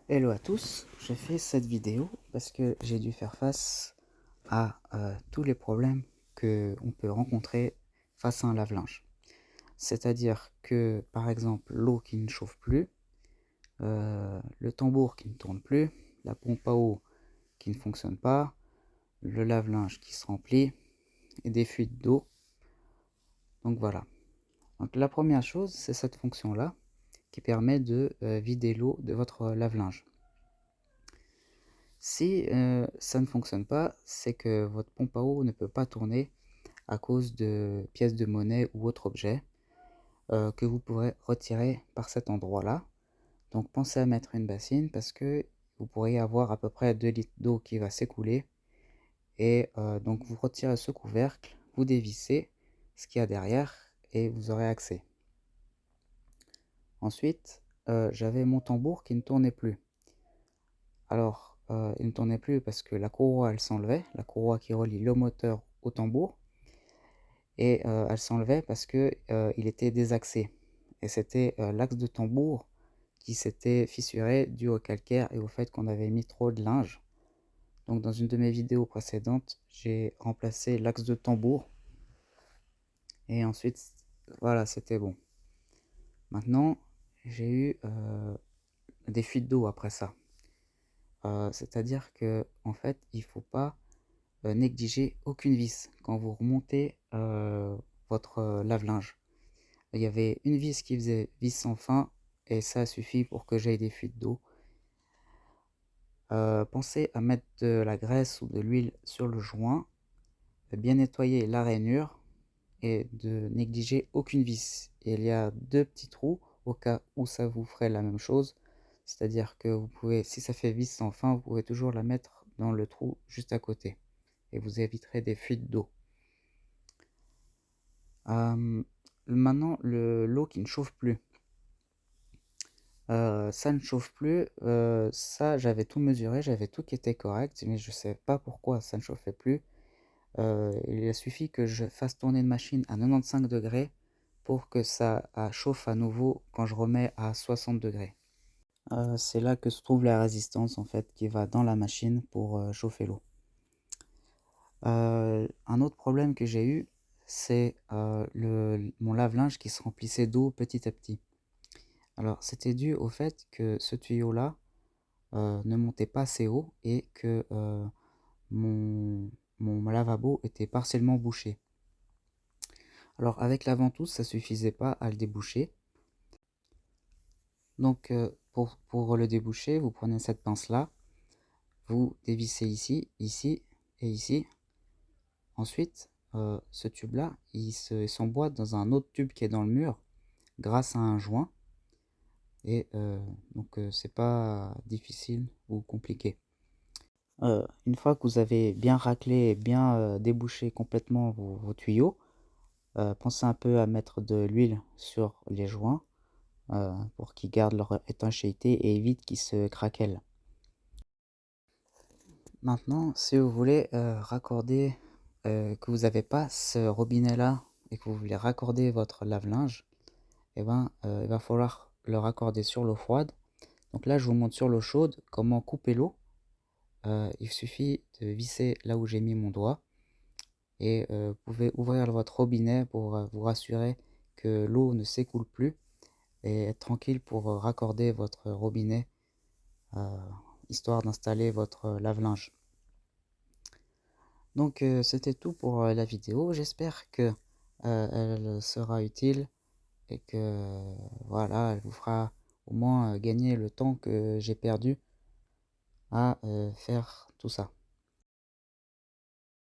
Hello à tous, je fais cette vidéo parce que j'ai dû faire face à tous les problèmes que on peut rencontrer face à un lave-linge. C'est-à-dire que par exemple l'eau qui ne chauffe plus, le tambour qui ne tourne plus, la pompe à eau qui ne fonctionne pas, le lave-linge qui se remplit et des fuites d'eau. Donc voilà. Donc la première chose, c'est cette fonction-là qui permet de vider l'eau de votre lave-linge. Si ça ne fonctionne pas, c'est que votre pompe à eau ne peut pas tourner à cause de pièces de monnaie ou autres objets que vous pourrez retirer par cet endroit-là. Donc pensez à mettre une bassine parce que vous pourriez avoir à peu près 2 litres d'eau qui va s'écouler. Et donc vous retirez ce couvercle, vous dévissez ce qu'il y a derrière et vous aurez accès. Ensuite, j'avais mon tambour qui ne tournait plus. Alors, il ne tournait plus parce que la courroie, elle s'enlevait, la courroie qui relie le moteur au tambour, et elle s'enlevait parce que il était désaxé. Et c'était l'axe de tambour qui s'était fissuré dû au calcaire et au fait qu'on avait mis trop de linge. Donc dans une de mes vidéos précédentes, j'ai remplacé l'axe de tambour, et ensuite, voilà, c'était bon. Maintenant, j'ai eu des fuites d'eau après ça. C'est-à-dire que en fait, il faut pas négliger aucune vis quand vous remontez votre lave-linge. Il y avait une vis qui faisait vis sans fin et ça suffit pour que j'aie des fuites d'eau. Pensez à mettre de la graisse ou de l'huile sur le joint, de bien nettoyer la rainure et de négliger aucune vis. Et il y a deux petits trous au cas où ça vous ferait la même chose. C'est-à-dire que vous pouvez, si ça fait vis sans fin, vous pouvez toujours la mettre dans le trou juste à côté et vous éviterez des fuites d'eau. Maintenant, l'eau qui ne chauffe plus. Ça ne chauffe plus, ça j'avais tout mesuré, j'avais tout qui était correct, mais je sais pas pourquoi ça ne chauffait plus. Il a suffi que je fasse tourner une machine à 95 degrés pour que ça chauffe à nouveau quand je remets à 60 degrés. C'est là que se trouve la résistance en fait qui va dans la machine pour chauffer l'eau. Un autre problème que j'ai eu, c'est mon lave-linge qui se remplissait d'eau petit à petit. Alors c'était dû au fait que ce tuyau-là ne montait pas assez haut et que mon, mon lavabo était partiellement bouché. Alors avec la ventouse, ça suffisait pas à le déboucher. Donc pour le déboucher, vous prenez cette pince-là, vous dévissez ici, ici et ici. Ensuite, ce tube-là, il s'emboîte dans un autre tube qui est dans le mur grâce à un joint. Et donc c'est pas difficile ou compliqué. Une fois que vous avez bien raclé et bien débouché complètement vos tuyaux, pensez un peu à mettre de l'huile sur les joints pour qu'ils gardent leur étanchéité et évite qu'ils se craquellent. Maintenant, si vous voulez raccorder, que vous n'avez pas ce robinet-là et que vous voulez raccorder votre lave-linge, eh ben, il va falloir le raccorder sur l'eau froide. Donc là, je vous montre sur l'eau chaude comment couper l'eau. Il suffit de visser là où j'ai mis mon doigt et vous pouvez ouvrir votre robinet pour vous rassurer que l'eau ne s'écoule plus et être tranquille pour raccorder votre robinet euh, histoire d'installer votre lave-linge. Donc c'était tout pour la vidéo. J'espère que elle sera utile et que voilà, elle vous fera au moins gagner le temps que j'ai perdu à faire tout ça.